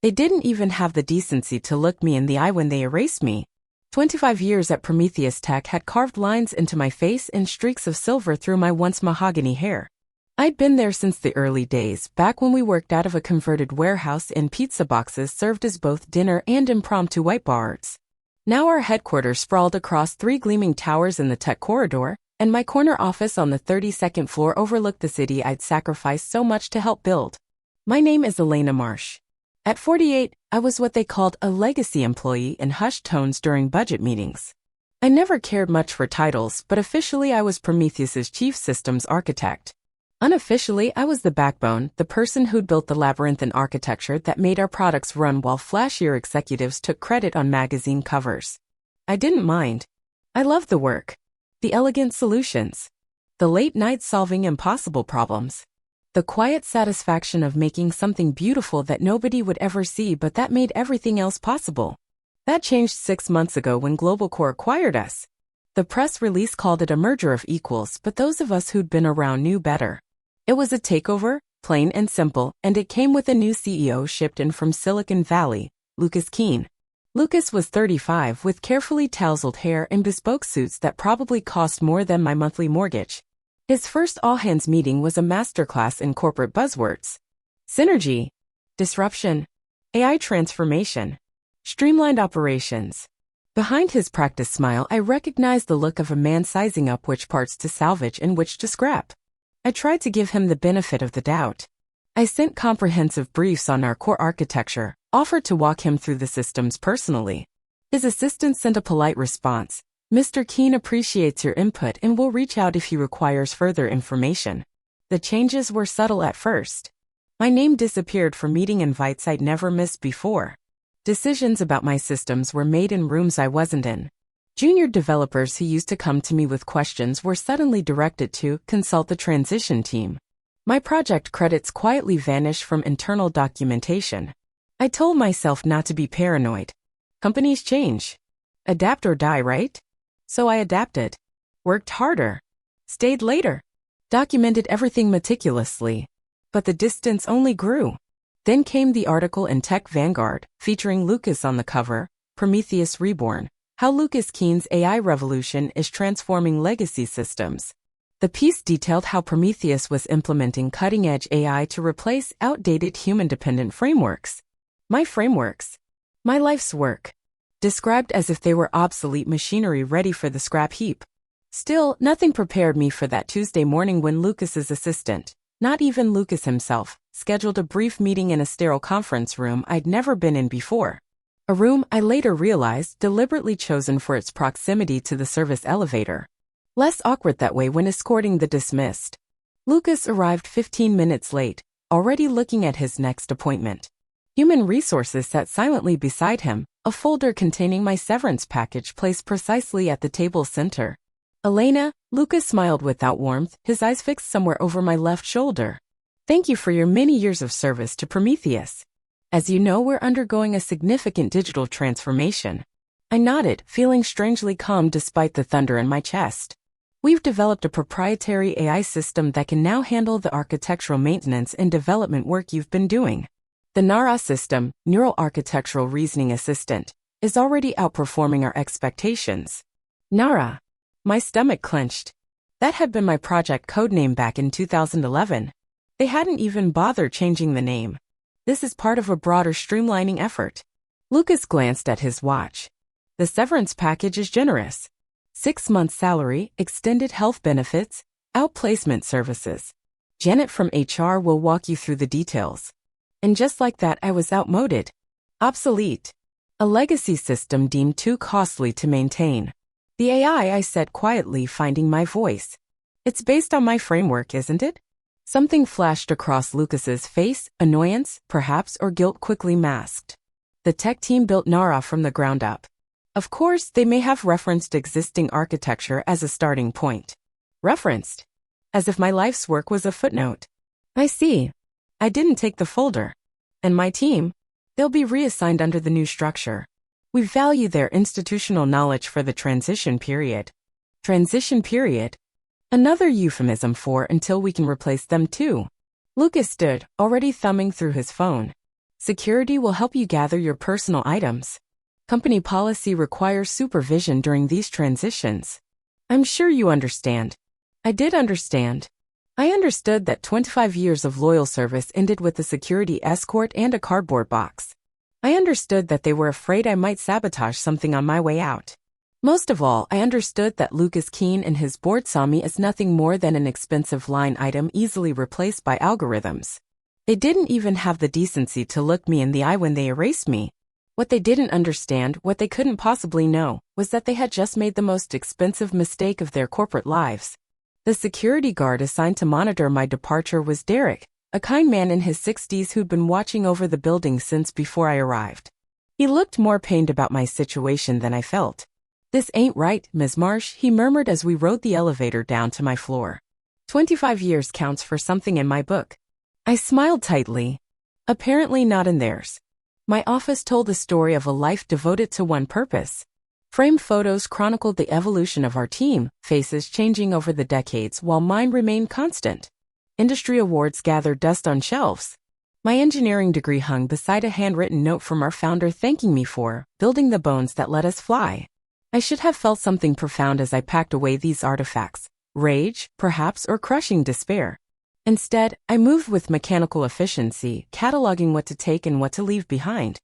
They didn't even have the decency to look me in the eye when they erased me. 25 years at Prometheus Tech had carved lines into my face and streaks of silver through my once mahogany hair. I'd been there since the early days, back when we worked out of a converted warehouse and pizza boxes served as both dinner and impromptu whiteboards. Now our headquarters sprawled across 3 gleaming towers in the tech corridor, and my corner office on the 32nd floor overlooked the city I'd sacrificed so much to help build. My name is Elena Marsh. At 48, I was what they called a legacy employee in hushed tones during budget meetings. I never cared much for titles, but officially I was Prometheus's chief systems architect. Unofficially, I was the backbone, the person who'd built the labyrinthine architecture that made our products run while flashier executives took credit on magazine covers. I didn't mind. I loved the work. The elegant solutions. The late nights solving impossible problems. The quiet satisfaction of making something beautiful that nobody would ever see but that made everything else possible. That changed 6 months ago when Globalcore acquired us. The press release called it a merger of equals, but those of us who'd been around knew better. It was a takeover, plain and simple, and it came with a new CEO shipped in from Silicon Valley, Lucas Keene. Lucas was 35 with carefully tousled hair and bespoke suits that probably cost more than my monthly mortgage. His first all-hands meeting was a masterclass in corporate buzzwords. Synergy, disruption, AI transformation, streamlined operations. Behind his practiced smile, I recognized the look of a man sizing up which parts to salvage and which to scrap. I tried to give him the benefit of the doubt. I sent comprehensive briefs on our core architecture, offered to walk him through the systems personally. His assistant sent a polite response. Mr. Keene appreciates your input and will reach out if he requires further information. The changes were subtle at first. My name disappeared from meeting invites I'd never missed before. Decisions about my systems were made in rooms I wasn't in. Junior developers who used to come to me with questions were suddenly directed to consult the transition team. My project credits quietly vanished from internal documentation. I told myself not to be paranoid. Companies change. Adapt or die, right? So I adapted. Worked harder. Stayed later. Documented everything meticulously. But the distance only grew. Then came the article in Tech Vanguard, featuring Lucas on the cover, Prometheus Reborn, how Lucas Keene's AI revolution is transforming legacy systems. The piece detailed how Prometheus was implementing cutting-edge AI to replace outdated human-dependent frameworks. My frameworks. My life's work. Described as if they were obsolete machinery ready for the scrap heap. Still, nothing prepared me for that Tuesday morning when Lucas's assistant, not even Lucas himself, scheduled a brief meeting in a sterile conference room I'd never been in before. A room I later realized deliberately chosen for its proximity to the service elevator. Less awkward that way when escorting the dismissed. Lucas arrived 15 minutes late, already looking at his next appointment. Human Resources sat silently beside him, a folder containing my severance package placed precisely at the table's center. Elena, Lucas smiled without warmth, his eyes fixed somewhere over my left shoulder. Thank you for your many years of service to Prometheus. As you know, we're undergoing a significant digital transformation. I nodded, feeling strangely calm despite the thunder in my chest. We've developed a proprietary AI system that can now handle the architectural maintenance and development work you've been doing. The NARA system, Neural Architectural Reasoning Assistant, is already outperforming our expectations. NARA. My stomach clenched. That had been my project codename back in 2011. They hadn't even bothered changing the name. This is part of a broader streamlining effort. Lucas glanced at his watch. The severance package is generous. 6 months salary, extended health benefits, outplacement services. Janet from HR will walk you through the details. And just like that, I was outmoded. Obsolete. A legacy system deemed too costly to maintain. The AI, I said quietly, finding my voice. It's based on my framework, isn't it? Something flashed across Lucas's face, annoyance, perhaps, or guilt quickly masked. The tech team built NARA from the ground up. Of course, they may have referenced existing architecture as a starting point. Referenced. As if my life's work was a footnote. I see. I didn't take the folder. And my team? They'll be reassigned under the new structure. We value their institutional knowledge for the transition period. Transition period? Another euphemism for until we can replace them too. Lucas stood, already thumbing through his phone. Security will help you gather your personal items. Company policy requires supervision during these transitions. I'm sure you understand. I did understand. I understood that 25 years of loyal service ended with a security escort and a cardboard box. I understood that they were afraid I might sabotage something on my way out. Most of all, I understood that Lucas Keene and his board saw me as nothing more than an expensive line item easily replaced by algorithms. They didn't even have the decency to look me in the eye when they erased me. What they didn't understand, what they couldn't possibly know, was that they had just made the most expensive mistake of their corporate lives. The security guard assigned to monitor my departure was Derek, a kind man in his 60s who'd been watching over the building since before I arrived. He looked more pained about my situation than I felt. "This ain't right, Ms. Marsh," he murmured as we rode the elevator down to my floor. 25 years counts for something in my book. I smiled tightly. Apparently not in theirs. My office told the story of a life devoted to one purpose. Framed photos chronicled the evolution of our team, faces changing over the decades while mine remained constant. Industry awards gathered dust on shelves. My engineering degree hung beside a handwritten note from our founder thanking me for building the bones that let us fly. I should have felt something profound as I packed away these artifacts, rage, perhaps, or crushing despair. Instead, I moved with mechanical efficiency, cataloging what to take and what to leave behind.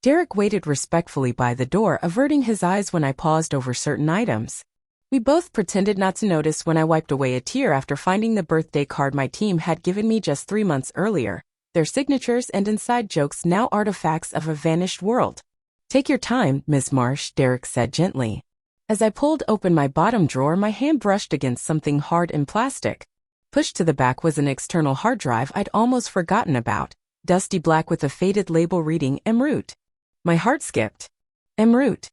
Derek waited respectfully by the door, averting his eyes when I paused over certain items. We both pretended not to notice when I wiped away a tear after finding the birthday card my team had given me just 3 months earlier, their signatures and inside jokes now artifacts of a vanished world. "Take your time, Ms. Marsh," Derek said gently. As I pulled open my bottom drawer, my hand brushed against something hard and plastic. Pushed to the back was an external hard drive I'd almost forgotten about, dusty black with a faded label reading Mroot. My heart skipped. Mroot.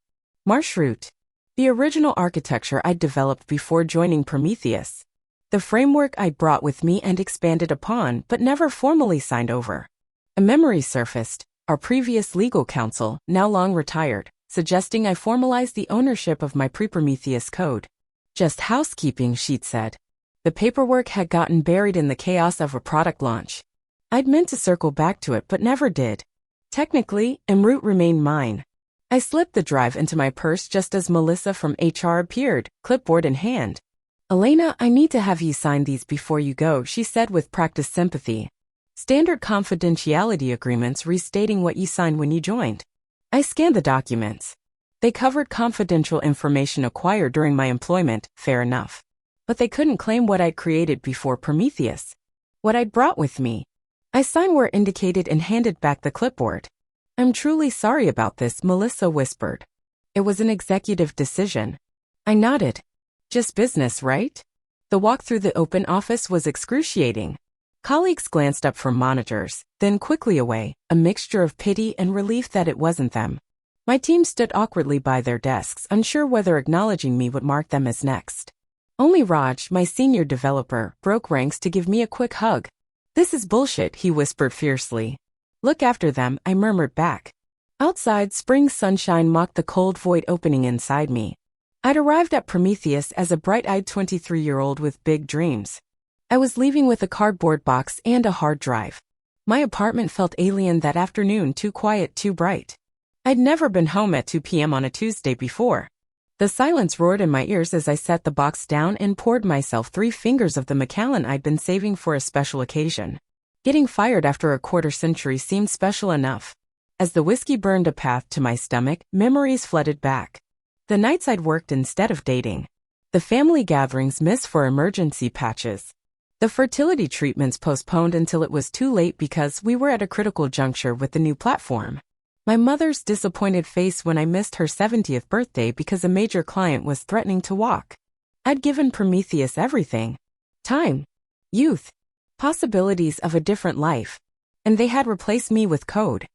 Marshroot. The original architecture I'd developed before joining Prometheus. The framework I'd brought with me and expanded upon, but never formally signed over. A memory surfaced, our previous legal counsel, now long retired, suggesting I formalize the ownership of my pre-Prometheus code. "Just housekeeping," she'd said. The paperwork had gotten buried in the chaos of a product launch. I'd meant to circle back to it but never did. Technically, Mroot remained mine. I slipped the drive into my purse just as Melissa from HR appeared, clipboard in hand. "Elena, I need to have you sign these before you go," she said with practiced sympathy. "Standard confidentiality agreements restating what you signed when you joined." I scanned the documents. They covered confidential information acquired during my employment, fair enough. But they couldn't claim what I'd created before Prometheus. What I'd brought with me. I signed where indicated and handed back the clipboard. "I'm truly sorry about this," Melissa whispered. "It was an executive decision." I nodded. "Just business, right?" The walk through the open office was excruciating. Colleagues glanced up from monitors, then quickly away, a mixture of pity and relief that it wasn't them. My team stood awkwardly by their desks, unsure whether acknowledging me would mark them as next. Only Raj, my senior developer, broke ranks to give me a quick hug. "This is bullshit," he whispered fiercely. "Look after them," I murmured back. Outside, spring sunshine mocked the cold void opening inside me. I'd arrived at Prometheus as a bright-eyed 23-year-old with big dreams. I was leaving with a cardboard box and a hard drive. My apartment felt alien that afternoon, too quiet, too bright. I'd never been home at 2 p.m. on a Tuesday before. The silence roared in my ears as I set the box down and poured myself 3 fingers of the Macallan I'd been saving for a special occasion. Getting fired after a quarter century seemed special enough. As the whiskey burned a path to my stomach, memories flooded back. The nights I'd worked instead of dating. The family gatherings missed for emergency patches. The fertility treatments postponed until it was too late because we were at a critical juncture with the new platform. My mother's disappointed face when I missed her 70th birthday because a major client was threatening to walk. I'd given Prometheus everything. Time. Youth. Possibilities of a different life. And they had replaced me with code.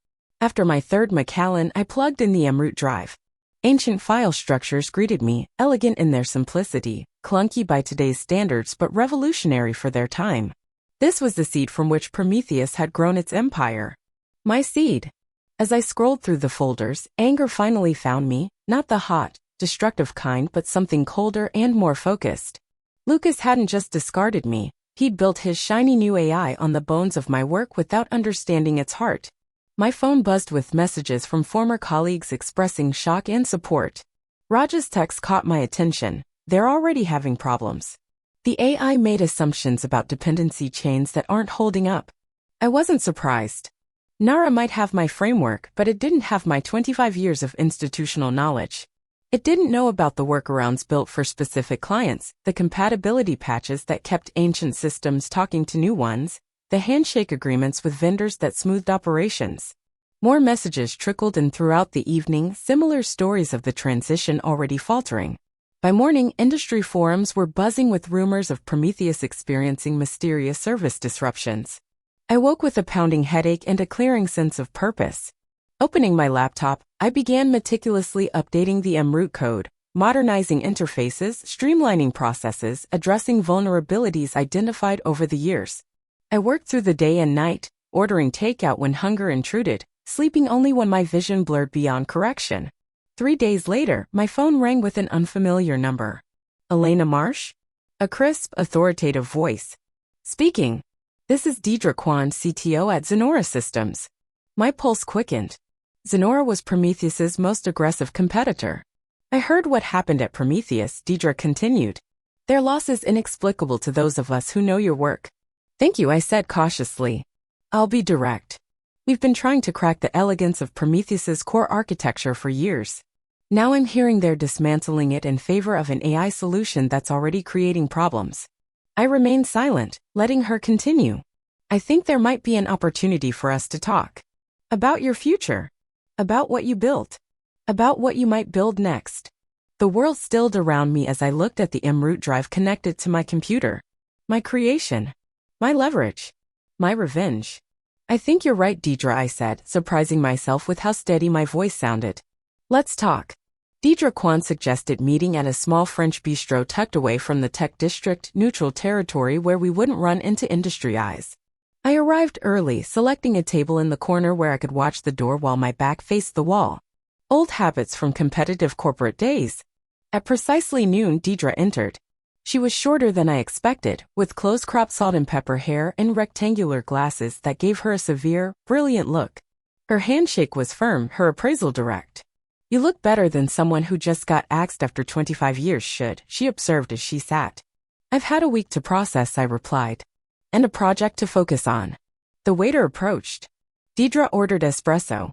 After my 3rd Macallan, I plugged in the Mroot drive. Ancient file structures greeted me, elegant in their simplicity, clunky by today's standards but revolutionary for their time. This was the seed from which Prometheus had grown its empire. My seed. As I scrolled through the folders, anger finally found me, not the hot, destructive kind but something colder and more focused. Lucas hadn't just discarded me, he'd built his shiny new AI on the bones of my work without understanding its heart. My phone buzzed with messages from former colleagues expressing shock and support. Raj's text caught my attention. They're already having problems. The AI made assumptions about dependency chains that aren't holding up. I wasn't surprised. Nara might have my framework, but it didn't have my 25 years of institutional knowledge. It didn't know about the workarounds built for specific clients, the compatibility patches that kept ancient systems talking to new ones, the handshake agreements with vendors that smoothed operations. More messages trickled in throughout the evening, similar stories of the transition already faltering. By morning, industry forums were buzzing with rumors of Prometheus experiencing mysterious service disruptions. I woke with a pounding headache and a clearing sense of purpose. Opening my laptop, I began meticulously updating the en route code, modernizing interfaces, streamlining processes, addressing vulnerabilities identified over the years. I worked through the day and night, ordering takeout when hunger intruded, sleeping only when my vision blurred beyond correction. 3 days later, my phone rang with an unfamiliar number. Elena Marsh? A crisp, authoritative voice. Speaking. This is Deidre Kwan, CTO at Zenora Systems. My pulse quickened. Zenora was Prometheus's most aggressive competitor. I heard what happened at Prometheus, Deidre continued. Their loss is inexplicable to those of us who know your work. Thank you, I said cautiously. I'll be direct. We've been trying to crack the elegance of Prometheus's core architecture for years. Now I'm hearing they're dismantling it in favor of an AI solution that's already creating problems. I remained silent, letting her continue. I think there might be an opportunity for us to talk. About your future. About what you built. About what you might build next. The world stilled around me as I looked at the en route drive connected to my computer. My creation. My leverage. My revenge. I think you're right, Deidre, I said, surprising myself with how steady my voice sounded. Let's talk. Deidre Kwan suggested meeting at a small French bistro tucked away from the tech district, neutral territory where we wouldn't run into industry eyes. I arrived early, selecting a table in the corner where I could watch the door while my back faced the wall. Old habits from competitive corporate days. At precisely noon, Deidre entered. She was shorter than I expected, with close-cropped salt and pepper hair and rectangular glasses that gave her a severe, brilliant look. Her handshake was firm, her appraisal direct. You look better than someone who just got axed after 25 years should, she observed as she sat. I've had a week to process, I replied. And a project to focus on. The waiter approached. Deidre ordered espresso.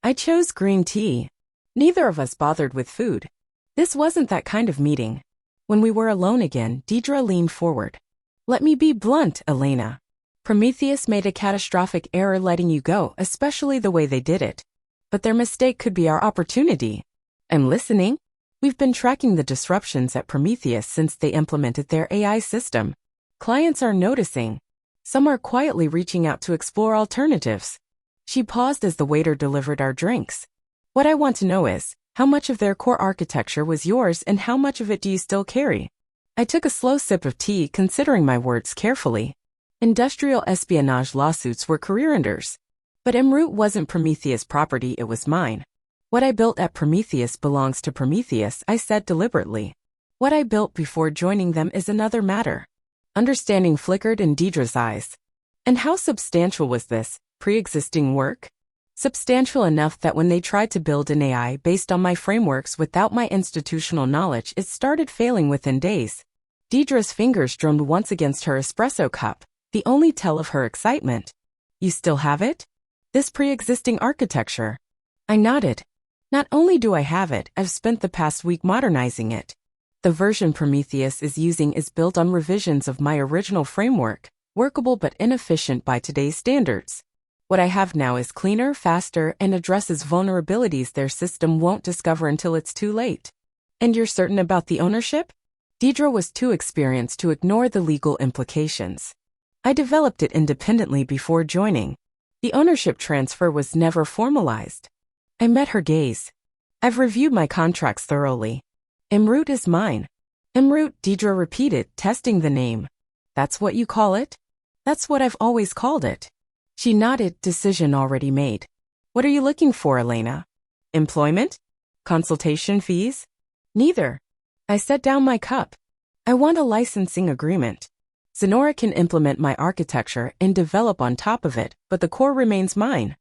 I chose green tea. Neither of us bothered with food. This wasn't that kind of meeting. When we were alone again, Deidre leaned forward. Let me be blunt, Elena. Prometheus made a catastrophic error letting you go, especially the way they did it. But their mistake could be our opportunity. I'm listening. We've been tracking the disruptions at Prometheus since they implemented their AI system. Clients are noticing. Some are quietly reaching out to explore alternatives. She paused as the waiter delivered our drinks. What I want to know is, how much of their core architecture was yours and how much of it do you still carry? I took a slow sip of tea, considering my words carefully. Industrial espionage lawsuits were career enders. But en route wasn't Prometheus property, it was mine. What I built at Prometheus belongs to Prometheus, I said deliberately. What I built before joining them is another matter. Understanding flickered in Deidre's eyes. And how substantial was this, pre-existing work? Substantial enough that when they tried to build an AI based on my frameworks without my institutional knowledge, it started failing within days. Deidre's fingers drummed once against her espresso cup, the only tell of her excitement. You still have it? This pre-existing architecture? I nodded. Not only do I have it, I've spent the past week modernizing it. The version Prometheus is using is built on revisions of my original framework, workable but inefficient by today's standards. What I have now is cleaner, faster, and addresses vulnerabilities their system won't discover until it's too late. And you're certain about the ownership? Deidre was too experienced to ignore the legal implications. I developed it independently before joining. The ownership transfer was never formalized. I met her gaze. I've reviewed my contracts thoroughly. En route is mine. En route, Deidre repeated, testing the name. That's what you call it? That's what I've always called it. She nodded, decision already made. What are you looking for, Elena? Employment? Consultation fees? Neither. I set down my cup. I want a licensing agreement. Zenora can implement my architecture and develop on top of it, but the core remains mine.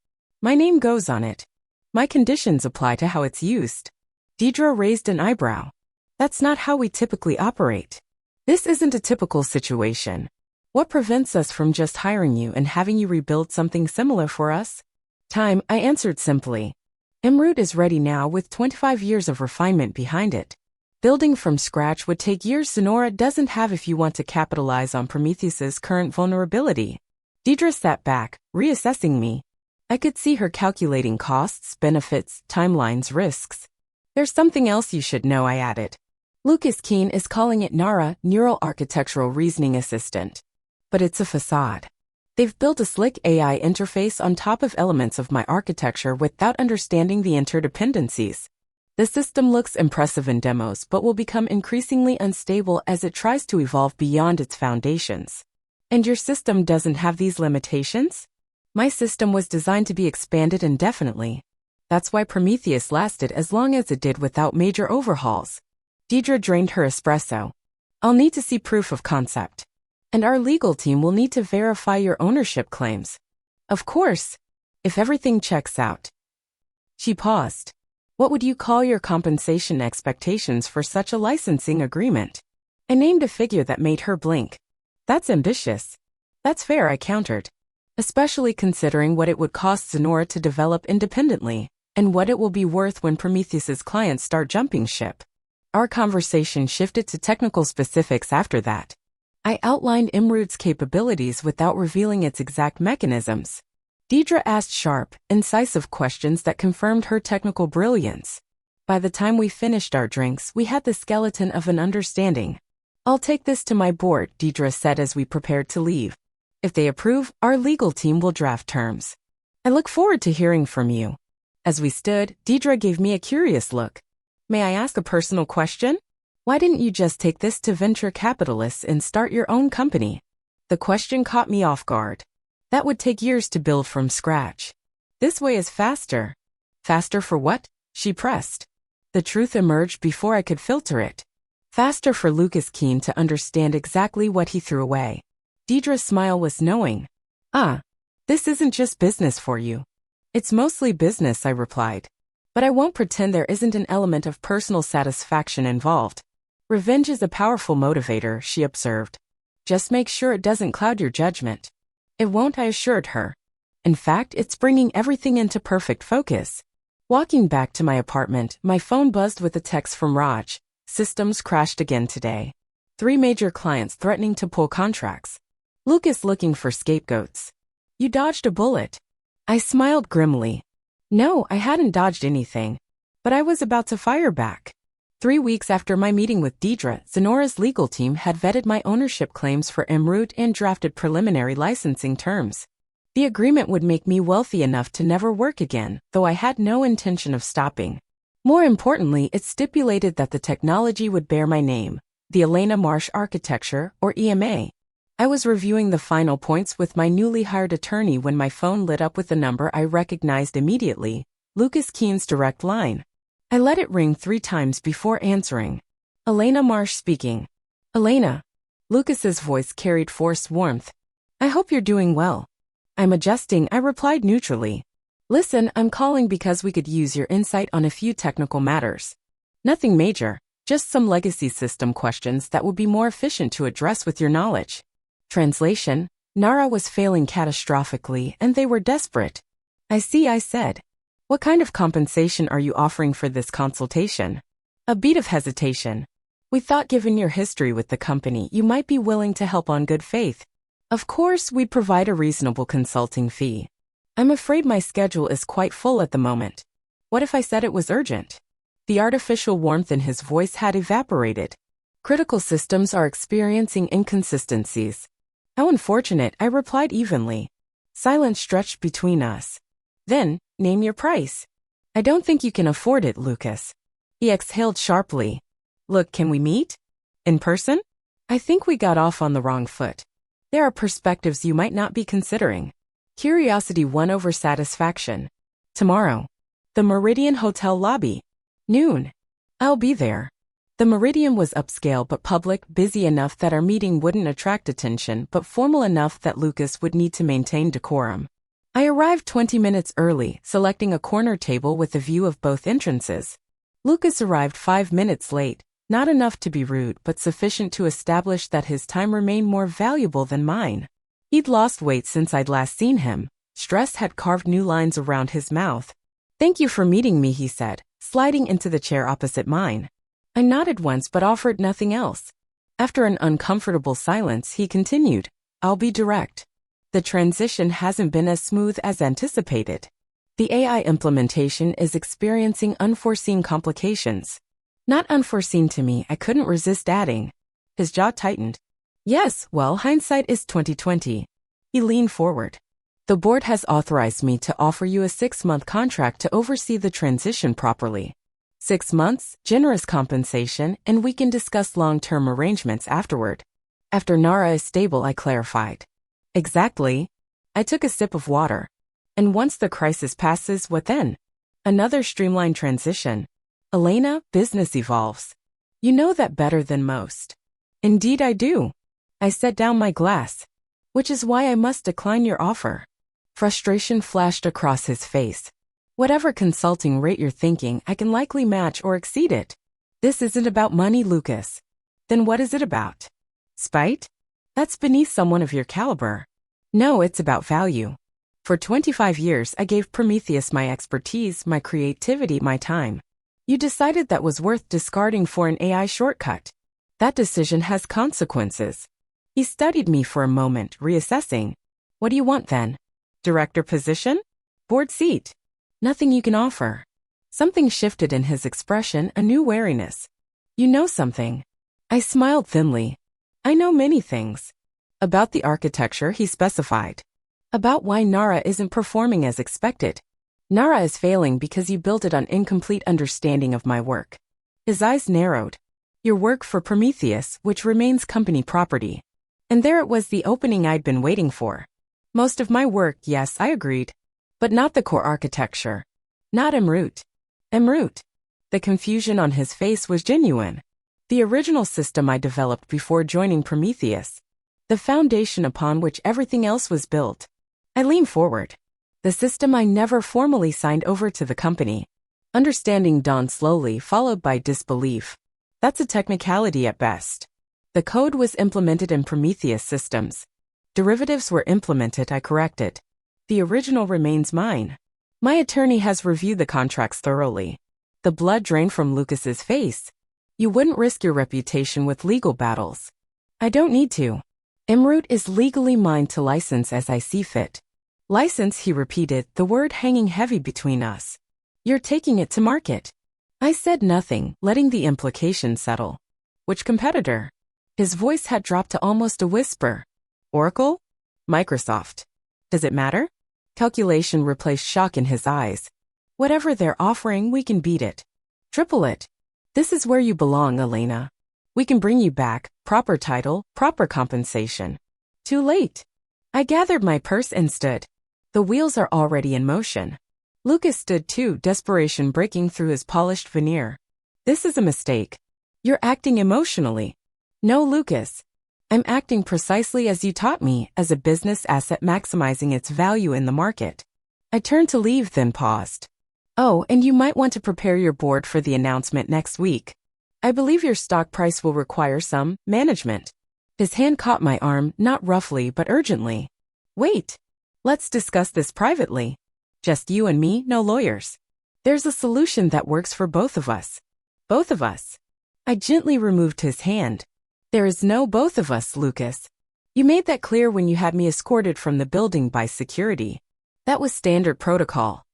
My name goes on it. My conditions apply to how it's used. Deidre raised an eyebrow. That's not how we typically operate. This isn't a typical situation. What prevents us from just hiring you and having you rebuild something similar for us? Time, I answered simply. Emerald is ready now with 25 years of refinement behind it. Building from scratch would take years Sonora doesn't have if you want to capitalize on Prometheus's current vulnerability. Deidre sat back, reassessing me. I could see her calculating costs, benefits, timelines, risks. There's something else you should know, I added. Lucas Keene is calling it NARA, Neural Architectural Reasoning Assistant. But it's a facade. They've built a slick AI interface on top of elements of my architecture without understanding the interdependencies. The system looks impressive in demos but will become increasingly unstable as it tries to evolve beyond its foundations. And your system doesn't have these limitations? My system was designed to be expanded indefinitely. That's why Prometheus lasted as long as it did without major overhauls. Deidre drained her espresso. I'll need to see proof of concept. And our legal team will need to verify your ownership claims. Of course, if everything checks out. She paused. What would you call your compensation expectations for such a licensing agreement? I named a figure that made her blink. That's ambitious. That's fair, I countered. Especially considering what it would cost Sonora to develop independently, and what it will be worth when Prometheus's clients start jumping ship. Our conversation shifted to technical specifics after that. I outlined Emerald's capabilities without revealing its exact mechanisms. Deidre asked sharp, incisive questions that confirmed her technical brilliance. By the time we finished our drinks, we had the skeleton of an understanding. I'll take this to my board, Deidre said as we prepared to leave. If they approve, our legal team will draft terms. I look forward to hearing from you. As we stood, Deidre gave me a curious look. May I ask a personal question? Why didn't you just take this to venture capitalists and start your own company? The question caught me off guard. That would take years to build from scratch. This way is faster. Faster for what? She pressed. The truth emerged before I could filter it. Faster for Lucas Keene to understand exactly what he threw away. Deidre's smile was knowing. This isn't just business for you. It's mostly business, I replied. But I won't pretend there isn't an element of personal satisfaction involved. Revenge is a powerful motivator, she observed. Just make sure it doesn't cloud your judgment. It won't, I assured her. In fact, it's bringing everything into perfect focus. Walking back to my apartment, my phone buzzed with a text from Raj. Systems crashed again today. 3 major clients threatening to pull contracts. Lucas looking for scapegoats. You dodged a bullet. I smiled grimly. No, I hadn't dodged anything. But I was about to fire back. 3 weeks after my meeting with Deidre, Sonora's legal team had vetted my ownership claims for Emerald and drafted preliminary licensing terms. The agreement would make me wealthy enough to never work again, though I had no intention of stopping. More importantly, it stipulated that the technology would bear my name, the Elena Marsh Architecture, or EMA. I was reviewing the final points with my newly hired attorney when my phone lit up with a number I recognized immediately, Lucas Keene's direct line. I let it ring 3 times before answering. Elena Marsh speaking. Elena. Lucas's voice carried forced warmth. I hope you're doing well. I'm adjusting, I replied neutrally. Listen, I'm calling because we could use your insight on a few technical matters. Nothing major, just some legacy system questions that would be more efficient to address with your knowledge. Translation, Nara was failing catastrophically and they were desperate. I see, I said. What kind of compensation are you offering for this consultation? A beat of hesitation. We thought given your history with the company, you might be willing to help on good faith. Of course, we'd provide a reasonable consulting fee. I'm afraid my schedule is quite full at the moment. What if I said it was urgent? The artificial warmth in his voice had evaporated. Critical systems are experiencing inconsistencies. How unfortunate, I replied evenly. Silence stretched between us. Then, name your price. I don't think you can afford it, Lucas. He exhaled sharply. Look, can we meet? In person? I think we got off on the wrong foot. There are perspectives you might not be considering. Curiosity won over satisfaction. Tomorrow. The Meridian Hotel lobby. Noon. I'll be there. The Meridian was upscale but public, busy enough that our meeting wouldn't attract attention, but formal enough that Lucas would need to maintain decorum. I arrived 20 minutes early, selecting a corner table with a view of both entrances. Lucas arrived 5 minutes late, not enough to be rude but sufficient to establish that his time remained more valuable than mine. He'd lost weight since I'd last seen him. Stress had carved new lines around his mouth. "Thank you for meeting me," he said, sliding into the chair opposite mine. I nodded once but offered nothing else. After an uncomfortable silence, he continued, "I'll be direct. The transition hasn't been as smooth as anticipated. The AI implementation is experiencing unforeseen complications." Not unforeseen to me, I couldn't resist adding. His jaw tightened. "Yes, well, hindsight is 2020. He leaned forward. "The board has authorized me to offer you a 6-month contract to oversee the transition properly. 6 months, generous compensation, and we can discuss long-term arrangements afterward. After Nara is stable," I clarified. "Exactly." I took a sip of water. "And once the crisis passes, what then?" "Another streamlined transition. Elena, business evolves. You know that better than most." "Indeed I do." I set down my glass. "Which is why I must decline your offer." Frustration flashed across his face. "Whatever consulting rate you're thinking, I can likely match or exceed it." "This isn't about money, Lucas." "Then what is it about?" "Spite? That's beneath someone of your caliber." "No, it's about value. For 25 years, I gave Prometheus my expertise, my creativity, my time. You decided that was worth discarding for an AI shortcut. That decision has consequences." He studied me for a moment, reassessing. "What do you want then? Director position? Board seat? Nothing you can offer." Something shifted in his expression, a new wariness. "You know something." I smiled thinly. "I know many things." "About the architecture," he specified. "About why Nara isn't performing as expected. Nara is failing because you built it on incomplete understanding of my work." His eyes narrowed. "Your work for Prometheus, which remains company property." And there it was, the opening I'd been waiting for. "Most of my work, yes," I agreed. "But not the core architecture. Not en-route." En-route? The confusion on his face was genuine. "The original system I developed before joining Prometheus. The foundation upon which everything else was built." I leaned forward. "The system I never formally signed over to the company." Understanding dawned slowly, followed by disbelief. "That's a technicality at best. The code was implemented in Prometheus systems. Derivatives were implemented," I corrected. "The original remains mine. My attorney has reviewed the contracts thoroughly." The blood drained from Lucas's face. "You wouldn't risk your reputation with legal battles." "I don't need to. En-route is legally mine to license as I see fit." "License," he repeated, the word hanging heavy between us. "You're taking it to market." I said nothing, letting the implication settle. "Which competitor?" His voice had dropped to almost a whisper. "Oracle? Microsoft. Does it matter?" Calculation replaced shock in his eyes. "Whatever they're offering, we can beat it. Triple it. This is where you belong, Elena. We can bring you back, proper title, proper compensation." "Too late." I gathered my purse and stood. The wheels are already in motion. Lucas stood too, desperation breaking through his polished veneer. "This is a mistake. You're acting emotionally." "No, Lucas. I'm acting precisely as you taught me, as a business asset maximizing its value in the market." I turned to leave, then paused. "Oh, and you might want to prepare your board for the announcement next week. I believe your stock price will require some management." His hand caught my arm, not roughly but urgently. "Wait. Let's discuss this privately. Just you and me, no lawyers. There's a solution that works for both of us." "Both of us?" I gently removed his hand. "There is no both of us, Lucas. You made that clear when you had me escorted from the building by security. That was standard protocol.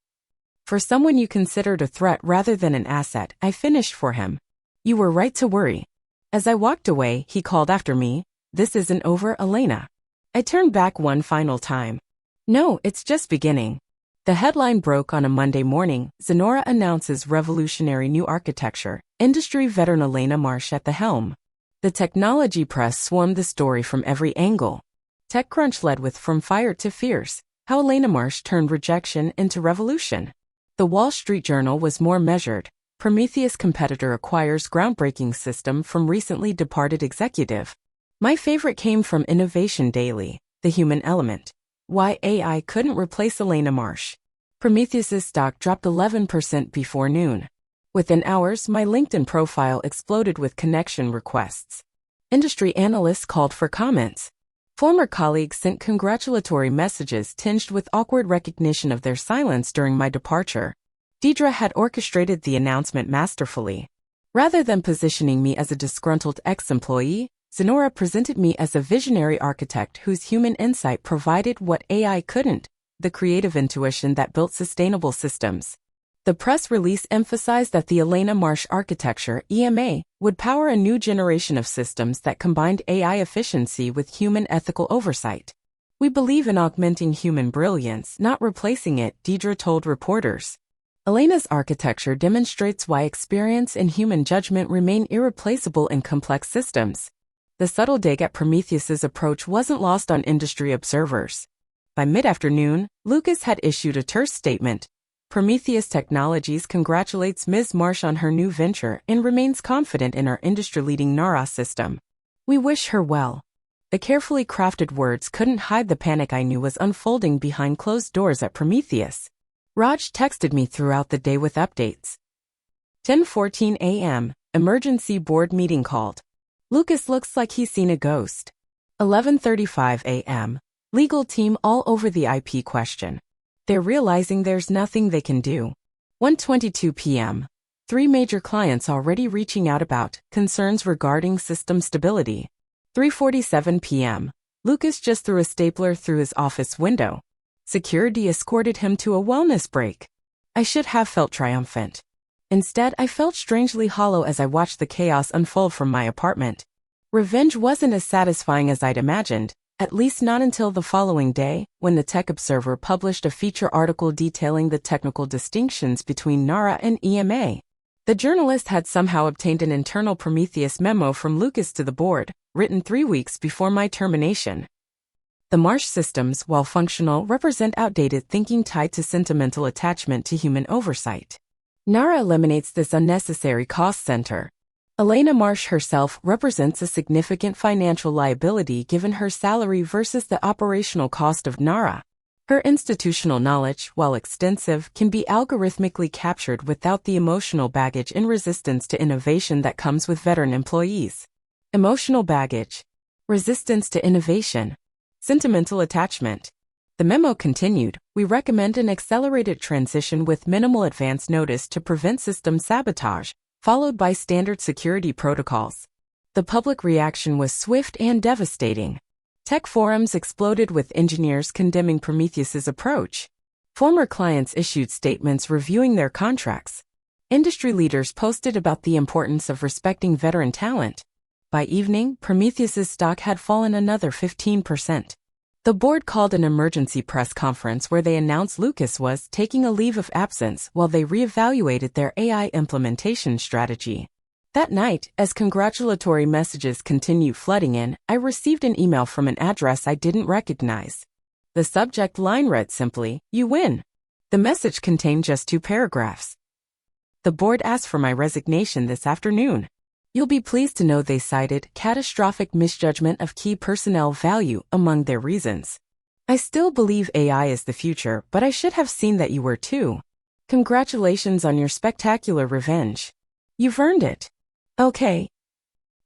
For someone you considered a threat rather than an asset, I finished for him. You were right to worry." As I walked away, he called after me, "This isn't over, Elena." I turned back one final time. "No, it's just beginning." The headline broke on a Monday morning. Zenora announces revolutionary new architecture, industry veteran Elena Marsh at the helm. The technology press swarmed the story from every angle. TechCrunch led with "From Fire to Fierce," how Elena Marsh turned rejection into revolution. The Wall Street Journal was more measured. Prometheus competitor acquires groundbreaking system from recently departed executive. My favorite came from Innovation Daily, The Human Element. Why AI couldn't replace Elena Marsh. Prometheus's stock dropped 11% before noon. Within hours, my LinkedIn profile exploded with connection requests. Industry analysts called for comments. Former colleagues sent congratulatory messages tinged with awkward recognition of their silence during my departure. Deidre had orchestrated the announcement masterfully. Rather than positioning me as a disgruntled ex-employee, Zenora presented me as a visionary architect whose human insight provided what AI couldn't, the creative intuition that built sustainable systems. The press release emphasized that the Elena Marsh architecture, EMA, would power a new generation of systems that combined AI efficiency with human ethical oversight. We believe in augmenting human brilliance, not replacing it, Deidre told reporters. Elena's architecture demonstrates why experience and human judgment remain irreplaceable in complex systems. The subtle dig at Prometheus's approach wasn't lost on industry observers. By mid-afternoon, Lucas had issued a terse statement. Prometheus Technologies congratulates Ms. Marsh on her new venture and remains confident in our industry-leading Nara system. We wish her well. The carefully crafted words couldn't hide the panic I knew was unfolding behind closed doors at Prometheus. Raj texted me throughout the day with updates. 10:14 a.m., emergency board meeting called. Lucas looks like he's seen a ghost. 11:35 a.m., legal team all over the IP question. They're realizing there's nothing they can do. 1:22 p.m., 3 major clients already reaching out about concerns regarding system stability. 3:47 p.m., Lucas just threw a stapler through his office window. Security escorted him to a wellness break. I should have felt triumphant. Instead, I felt strangely hollow as I watched the chaos unfold from my apartment. Revenge wasn't as satisfying as I'd imagined, at least not until the following day, when the Tech Observer published a feature article detailing the technical distinctions between Nara and EMA. The journalist had somehow obtained an internal Prometheus memo from Lucas to the board, written 3 weeks before my termination. The Marsh systems, while functional, represent outdated thinking tied to sentimental attachment to human oversight. Nara eliminates this unnecessary cost center. Elena Marsh herself represents a significant financial liability given her salary versus the operational cost of Nara. Her institutional knowledge, while extensive, can be algorithmically captured without the emotional baggage and resistance to innovation that comes with veteran employees. Emotional baggage. Resistance to innovation. Sentimental attachment. The memo continued, we recommend an accelerated transition with minimal advance notice to prevent system sabotage, followed by standard security protocols. The public reaction was swift and devastating. Tech forums exploded with engineers condemning Prometheus's approach. Former clients issued statements reviewing their contracts. Industry leaders posted about the importance of respecting veteran talent. By evening, Prometheus's stock had fallen another 15%. The board called an emergency press conference where they announced Lucas was taking a leave of absence while they reevaluated their AI implementation strategy. That night, as congratulatory messages continued flooding in, I received an email from an address I didn't recognize. The subject line read simply, "You win." The message contained just 2 paragraphs. The board asked for my resignation this afternoon. You'll be pleased to know they cited catastrophic misjudgment of key personnel value among their reasons. I still believe AI is the future, but I should have seen that you were too. Congratulations on your spectacular revenge. You've earned it. Okay.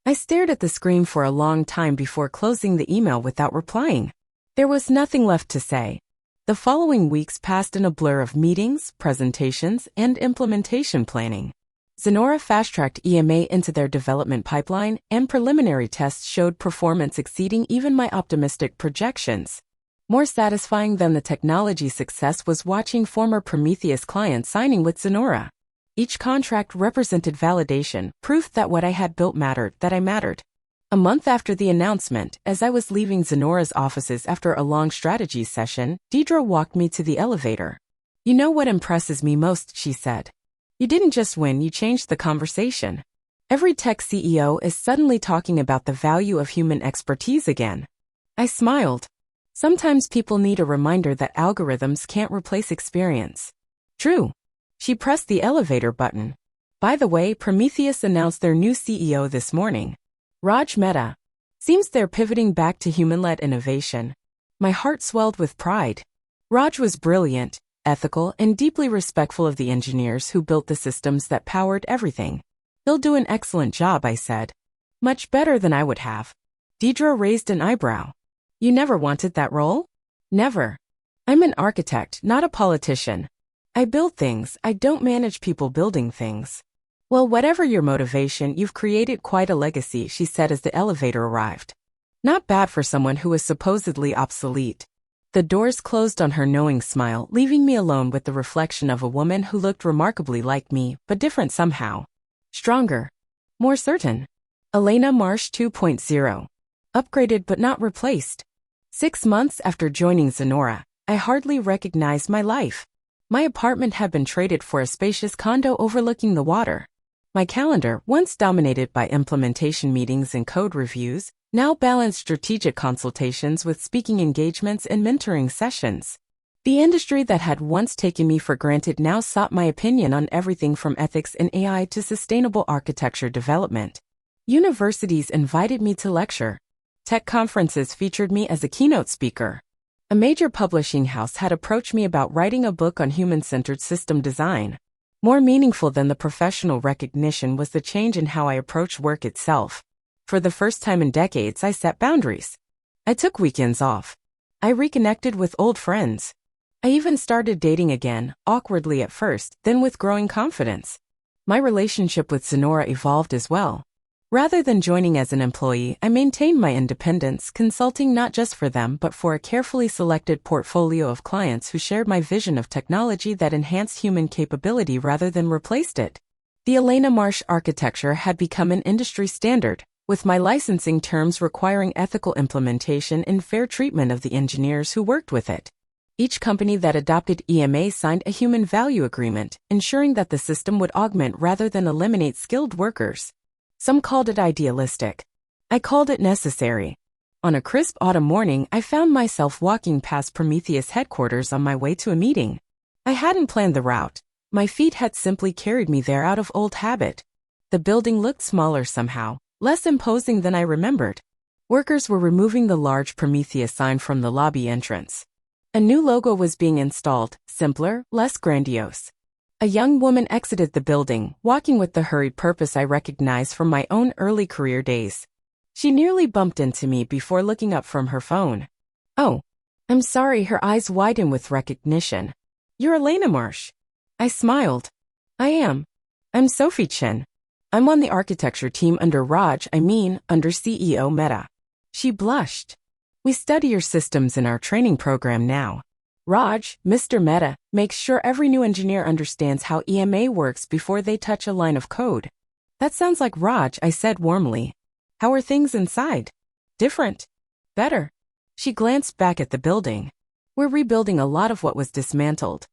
I stared at the screen for a long time before closing the email without replying. There was nothing left to say. The following weeks passed in a blur of meetings, presentations, and implementation planning. Zenora fast-tracked EMA into their development pipeline, and preliminary tests showed performance exceeding even my optimistic projections. More satisfying than the technology success was watching former Prometheus clients signing with Zenora. Each contract represented validation, proof that what I had built mattered, that I mattered. A month after the announcement, as I was leaving Zenora's offices after a long strategy session, Deidre walked me to the elevator. You know what impresses me most, she said. You didn't just win, you changed the conversation. Every tech CEO is suddenly talking about the value of human expertise again. I smiled. Sometimes people need a reminder that algorithms can't replace experience. True. She pressed the elevator button. By the way, Prometheus announced their new CEO this morning. Raj Mehta. Seems they're pivoting back to human-led innovation. My heart swelled with pride. Raj was brilliant, ethical, and deeply respectful of the engineers who built the systems that powered everything. He'll do an excellent job, I said. Much better than I would have. Deidre raised an eyebrow. You never wanted that role? Never. I'm an architect, not a politician. I build things, I don't manage people building things. Well, whatever your motivation, you've created quite a legacy, she said as the elevator arrived. Not bad for someone who was supposedly obsolete. The doors closed on her knowing smile, leaving me alone with the reflection of a woman who looked remarkably like me, but different somehow. Stronger. More certain. Elena Marsh 2.0. Upgraded but not replaced. 6 months after joining Zenora, I hardly recognized my life. My apartment had been traded for a spacious condo overlooking the water. My calendar, once dominated by implementation meetings and code reviews, now balanced strategic consultations with speaking engagements and mentoring sessions. The industry that had once taken me for granted now sought my opinion on everything from ethics and AI to sustainable architecture development. Universities invited me to lecture. Tech conferences featured me as a keynote speaker. A major publishing house had approached me about writing a book on human-centered system design. More meaningful than the professional recognition was the change in how I approach work itself. For the first time in decades, I set boundaries. I took weekends off. I reconnected with old friends. I even started dating again, awkwardly at first, then with growing confidence. My relationship with Zenora evolved as well. Rather than joining as an employee, I maintained my independence, consulting not just for them but for a carefully selected portfolio of clients who shared my vision of technology that enhanced human capability rather than replaced it. The Elena Marsh architecture had become an industry standard, with my licensing terms requiring ethical implementation and fair treatment of the engineers who worked with it. Each company that adopted EMA signed a human value agreement, ensuring that the system would augment rather than eliminate skilled workers. Some called it idealistic. I called it necessary. On a crisp autumn morning, I found myself walking past Prometheus headquarters on my way to a meeting. I hadn't planned the route. My feet had simply carried me there out of old habit. The building looked smaller somehow, less imposing than I remembered. Workers were removing the large Prometheus sign from the lobby entrance. A new logo was being installed, simpler, less grandiose. A young woman exited the building, walking with the hurried purpose I recognized from my own early career days. She nearly bumped into me before looking up from her phone. Oh, I'm sorry, her eyes widened with recognition. You're Elena Marsh. I smiled. I am. I'm Sophie Chen. I'm on the architecture team under under CEO Mehta. She blushed. We study your systems in our training program now. Raj, Mr. Mehta, makes sure every new engineer understands how EMA works before they touch a line of code. That sounds like Raj, I said warmly. How are things inside? Different. Better. She glanced back at the building. We're rebuilding a lot of what was dismantled.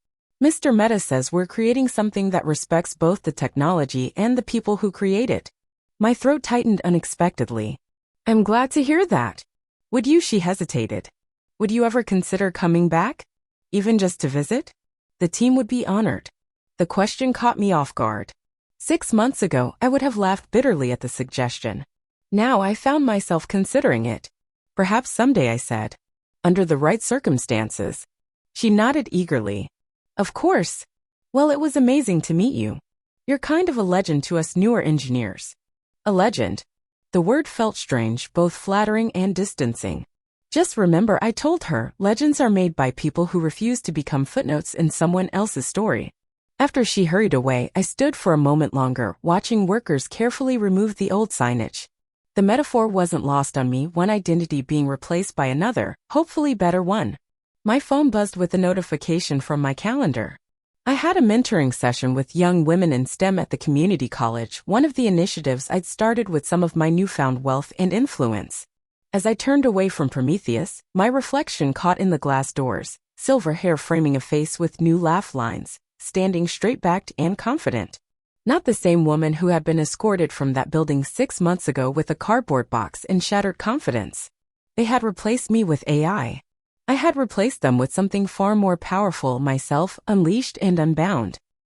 Mr. Mehta says we're creating something that respects both the technology and the people who create it. My throat tightened unexpectedly. I'm glad to hear that. Would you? She hesitated. Would you ever consider coming back? Even just to visit? The team would be honored. The question caught me off guard. 6 months ago, I would have laughed bitterly at the suggestion. Now I found myself considering it. Perhaps someday, I said. Under the right circumstances. She nodded eagerly. Of course. Well, it was amazing to meet you. You're kind of a legend to us newer engineers. A legend. The word felt strange, both flattering and distancing. Just remember, I told her, legends are made by people who refuse to become footnotes in someone else's story. After she hurried away, I stood for a moment longer, watching workers carefully remove the old signage. The metaphor wasn't lost on me, one identity being replaced by another, hopefully better one. My phone buzzed with a notification from my calendar. I had a mentoring session with young women in STEM at the community college, one of the initiatives I'd started with some of my newfound wealth and influence. As I turned away from Prometheus, my reflection caught in the glass doors, silver hair framing a face with new laugh lines, standing straight-backed and confident. Not the same woman who had been escorted from that building 6 months ago with a cardboard box and shattered confidence. They had replaced me with AI. I had replaced them with something far more powerful, myself, unleashed and unbound.